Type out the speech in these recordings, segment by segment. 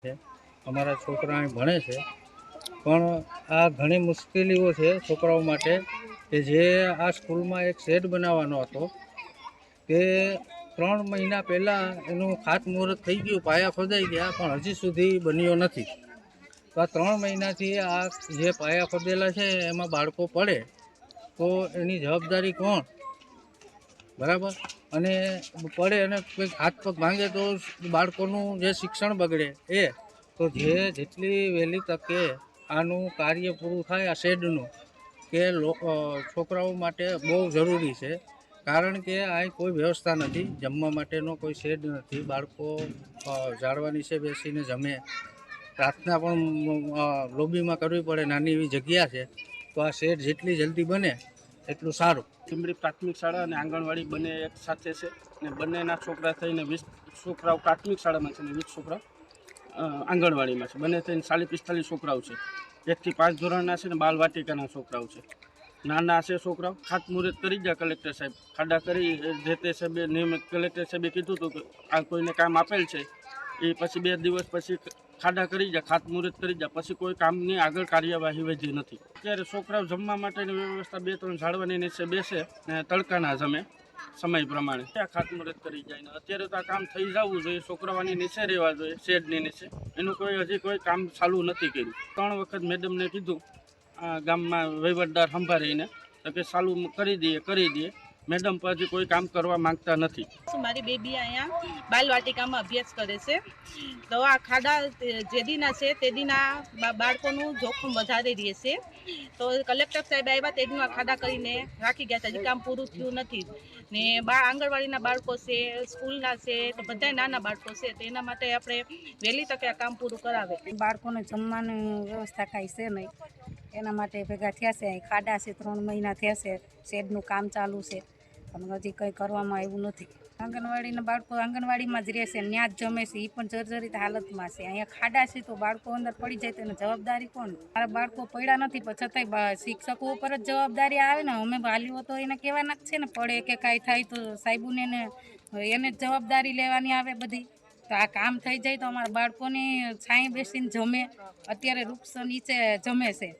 છે, અમારા છોકરા અહીં ભણે છે, પણ આ ઘણી મુશ્કેલીઓ છે છોકરાઓ માટે કે જે આ સ્કૂલમાં એક શેડ બનાવવાનો હતો તે 3 મહિના પહેલાં એનું ખાતમુહૂર્ત થઈ ગયું, પાયા ખોદાઈ ગયા, પણ હજી સુધી બન્યો નથી. તો આ 3 મહિનાથી આ જે પાયા ખોદેલા છે એમાં બાળકો પડે તો એની જવાબદારી કોણ? બરાબર. અને પડે અને કંઈક હાથ પગ ભાંગે તો બાળકોનું જે શિક્ષણ બગડે તો જેટલી વહેલી તકે આનું કાર્ય પૂરું થાય આ શેડનું કે છોકરાઓ માટે બહુ જરૂરી છે, કારણ કે અહીં કોઈ વ્યવસ્થા નથી, જમવા માટેનો કોઈ શેડ નથી, બાળકો ઝાડવા નીચે બેસીને જમે, પ્રાર્થના પણ લોબીમાં કરવી પડે, નાની એવી જગ્યા છે. તો આ શેડ જેટલી જલ્દી બને એટલું સારું. લીંબડી પ્રાથમિક શાળા અને આંગણવાડી બંને એક સાથે છે અને બંનેના છોકરા થઈને 20 છોકરાઓ પ્રાથમિક શાળામાં છે અને 20 છોકરા આંગણવાડીમાં છે. બંને થઈને 40-45 છોકરાઓ છે. 1 થી 5 ધોરણના છે ને બાલવાટિકાના છોકરાઓ છે. નાના છે છોકરાઓ. ખાતમુહૂર્ત કરી ગયા કલેક્ટર સાહેબ, ખાડા કરી જે તે સાહેબે નિયમિત કલેક્ટર સાહેબે કીધું હતું કે આ કોઈને કામ આપેલ છે એ પછી 2 દિવસ પછી ખાડા કરી જાય, ખાતમુહૂર્ત કરી જાય, પછી કોઈ કામની આગળ કાર્યવાહી વધી નથી. અત્યારે છોકરાઓ જમવા માટેની વ્યવસ્થા 2-3 ઝાડવાની નીચે બેસે ને તડકાના જમે સમય પ્રમાણે ત્યાં ખાતમુહૂર્ત કરી જાય ને અત્યારે તો આ કામ થઈ જવું જોઈએ, છોકરાઓની નીચે રહેવા જોઈએ, શેડની નીચે. એનું હજી કોઈ કામ ચાલુ નથી કર્યું. 3 વખત મેડમને કીધું આ ગામમાં વહીવટદાર સંભાળીને તો કે ચાલુ કરી દઈએ. મેડમ પછી કોઈ કામ કરવા માંગતા નથી. મારી બેબી અહીંયા બાલવાટિકામાં અભ્યાસ કરે છે, તો આ ખાડા જેદીના છે તેદીના બાળકોનું જોખમ વધારે રહેશે. તો કલેક્ટર સાહેબ આવ્યા તેદીનું આ ખાડા કરીને રાખી ગયા છે, હજી કામ પૂરું થયું નથી. ને આંગણવાડીના બાળકો છે, સ્કૂલના છે, તો બધા નાના બાળકો છે, તો એના માટે આપણે વહેલી તકે આ કામ પૂરું કરાવે. બાળકોને જમવાની વ્યવસ્થા કાંઈ છે નહીં, એના માટે ભેગા થયા છે. ખાડા છે, 3 મહિના થયા છે, શેડનું કામ ચાલુ છે, પણ હજી કંઈ કરવામાં આવ્યું નથી. આંગણવાડીના બાળકો આંગણવાડીમાં જ રહેશે, ત્યાં જ જમે છે, એ પણ જર્જરિત હાલતમાં છે. અહીંયા ખાડા છે તો બાળકો અંદર પડી જાય તો એની જવાબદારી કોણ? મારા બાળકો પડ્યા નથી, પણ છતાંય શિક્ષકો ઉપર જ જવાબદારી આવે ને. અમે વાલીઓ તો એને કહેવાના જ છે ને, પડે કે કાંઈ થાય તો સાહેબોને એને જ જવાબદારી લેવાની આવે બધી. તો આ કામ થઈ જાય તો અમારા બાળકોની છાંય બેસીને જમે. અત્યારે વૃક્ષ નીચે જમે છે,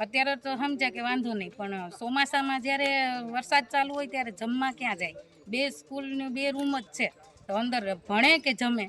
અત્યારે તો સમજ્યા કે વાંધો નહીં, પણ ચોમાસામાં જ્યારે વરસાદ ચાલુ હોય ત્યારે જમવા ક્યાં જાય? 2 સ્કૂલને 2 રૂમ જ છે, તો અંદર ભણે કે જમે?